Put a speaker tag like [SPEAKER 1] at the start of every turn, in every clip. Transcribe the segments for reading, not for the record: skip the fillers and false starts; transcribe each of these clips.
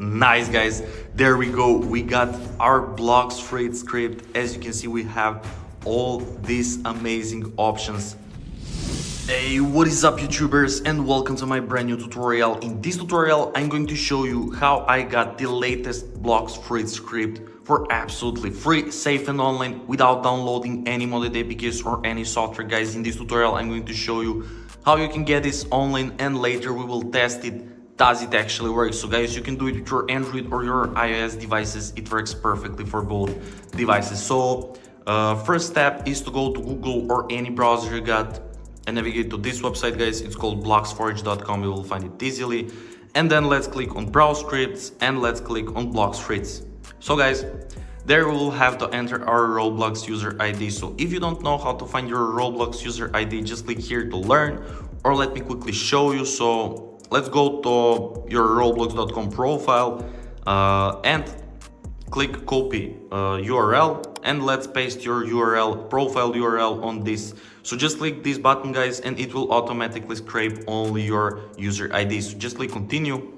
[SPEAKER 1] Nice, guys. There we go. We got our Blox Fruits script. As you can see, we have all these amazing options. Hey, what is up, YouTubers, and welcome to my brand new tutorial. In this tutorial, I'm going to show you how I got the latest Blox Fruits script for absolutely free, safe and online without downloading any modded APKs or any software. Guys, in this tutorial, I'm going to show you how you can get this online, and later we will test it. Does it actually work? So guys, you can do it with your Android or your iOS devices. It works perfectly for both devices. So first step is to go to Google or any browser you got and navigate to this website, guys. It's called bloxforge.com. You will find it easily. And then let's click on browse scripts and let's click on Blox Fruits. So guys, there we will have to enter our Roblox user ID. So if you don't know how to find your Roblox user ID, just click here to learn, or let me quickly show you. So let's go to your roblox.com profile and click copy URL, and let's paste your URL, profile URL on this. So just click this button, guys, and it will automatically scrape only your user ID. So just click continue,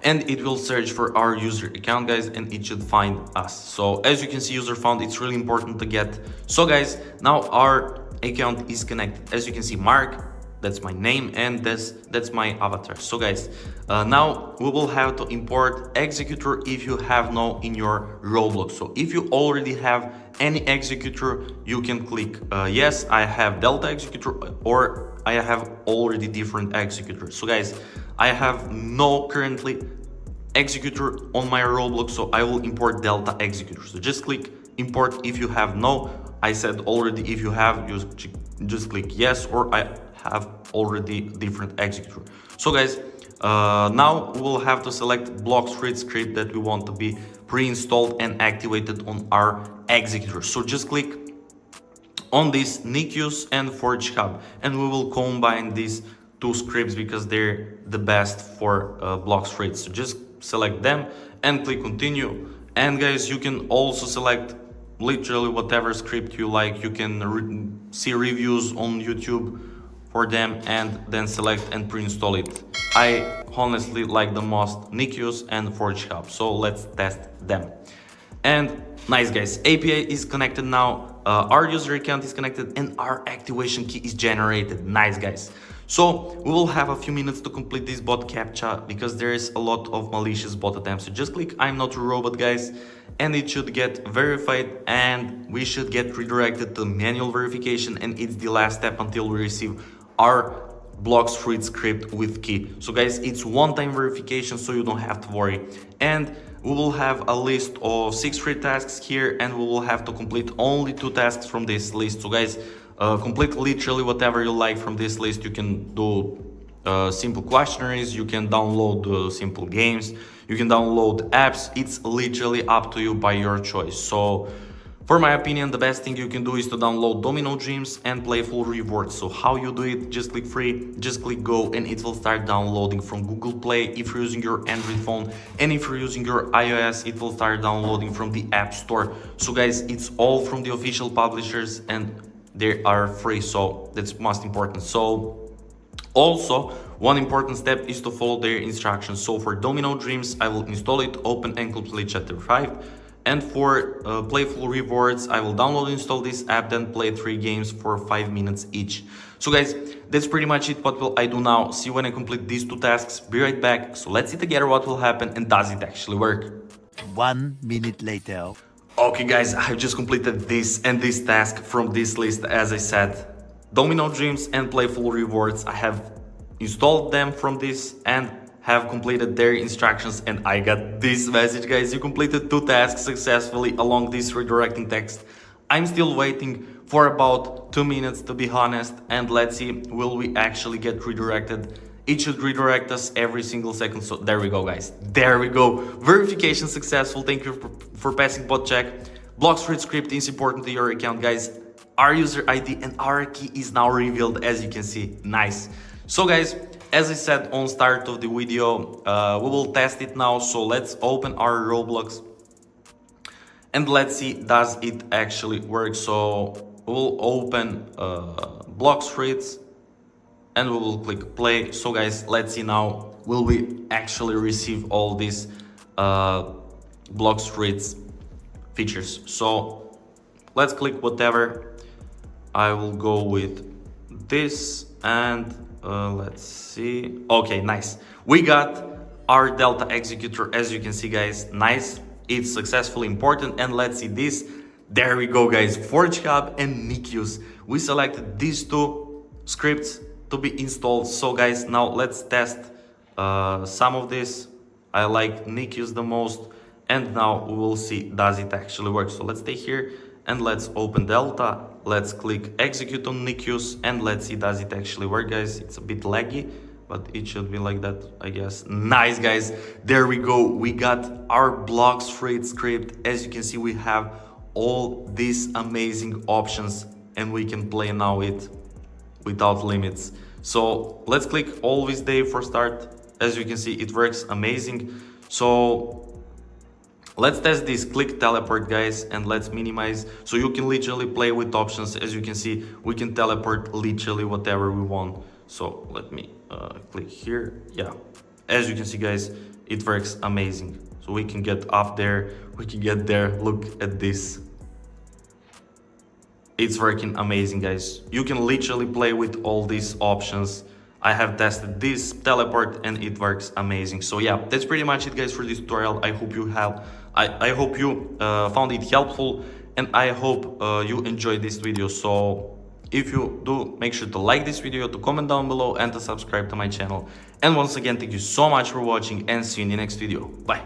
[SPEAKER 1] and it will search for our user account, guys, and it should find us. So as you can see, user found. It's really important to get. So guys, now our account is connected. As you can see, Mark, that's my name, and that's my avatar. So guys, now we will have to import executor if you have no in your Roblox. So if you already have any executor, you can click yes, I have Delta executor, or I have already different executors. So guys, I have no currently executor on my Roblox, so I will import Delta executor. So just click import if you have no. I said already if you have, you just click yes, or I have already different executor. So guys, now we will have to select Blox Fruits script that we want to be pre-installed and activated on our executor. So just click on this NICUs and Forge Hub, and we will combine these two scripts because they're the best for Blox Fruits. So just select them and click continue. And guys, you can also select literally whatever script you like. You can see reviews on YouTube for them and then select and pre-install it. I honestly like the most NICUs and Forge Hub, so let's test them. And nice, guys, API is connected now, our user account is connected, and our activation key is generated. Nice, guys. So we will have a few minutes to complete this bot captcha because there is a lot of malicious bot attempts. So just click I'm not a robot, guys, and it should get verified, and we should get redirected to manual verification, and it's the last step until we receive our Blox Fruits script with key. So guys, it's one-time verification, so you don't have to worry. And we will have a list of 6 free tasks here, and we will have to complete only 2 tasks from this list. So guys, complete literally whatever you like from this list. You can do simple questionnaires, you can download simple games, you can download apps. It's literally up to you by your choice. So for my opinion, the best thing you can do is to download Domino Dreams and Playful Rewards. So how you do it, just click free, just click go, and it will start downloading from Google Play if you're using your Android phone, and if you're using your iOS, it will start downloading from the App Store. So guys, it's all from the official publishers and they are free, so that's most important. So also, one important step is to follow their instructions. So for Domino Dreams, I will install it, open and complete chapter 5. And for Playful Rewards, I will download and install this app, then play 3 games for 5 minutes each. So guys, that's pretty much it. What will I do now? See when I complete these 2 tasks. Be right back. So let's see together what will happen and does it actually work.
[SPEAKER 2] 1 minute later.
[SPEAKER 1] Okay guys, I've just completed this and this task from this list. As I said, Domino Dreams and Playful Rewards, I have installed them from this and have completed their instructions, and I got this message, guys. You completed 2 tasks successfully along this redirecting text. I'm still waiting for about 2 minutes, to be honest, and let's see, will we actually get redirected? It should redirect us every single second. So there we go, guys. There we go. Verification successful. Thank you for passing bot check. Blox Fruits script is important to your account, guys. Our user ID and our key is now revealed, as you can see. Nice. So guys, as I said on start of the video, we will test it now. So let's open our Roblox and let's see, does it actually work? So we'll open Blox Fruits and we will click play. So guys, let's see now will we actually receive all these Blox Fruits features. So let's click whatever. I will go with this and let's see. Okay, nice. We got our Delta executor, as you can see, guys. Nice. It's successfully imported, and let's see this. There we go, guys. Forge Hub and NICUs. We selected these two scripts to be installed. So guys, now let's test some of this. I like NICUs the most, and now we will see does it actually work. So let's stay here and let's open Delta. Let's click execute on NICUs and let's see does it actually work, guys. It's a bit laggy, but it should be like that, I guess. Nice, guys. There we go. We got our Blox Fruits script. As you can see, we have all these amazing options and we can play now it without limits. So let's click always day for start. As you can see, it works amazing. So let's test this. Click teleport, guys, and let's minimize. So you can literally play with options. As you can see, we can teleport literally whatever we want. So let me click here. Yeah, as you can see, guys, it works amazing. So we can get up there, we can get there. Look at this. It's working amazing, guys. You can literally play with all these options. I have tested this teleport and it works amazing. So yeah, that's pretty much it, guys, for this tutorial. I hope you have, I hope you found it helpful, and I hope you enjoyed this video. So if you do, make sure to like this video, to comment down below, and to subscribe to my channel. And once again, thank you so much for watching, and see you in the next video. Bye.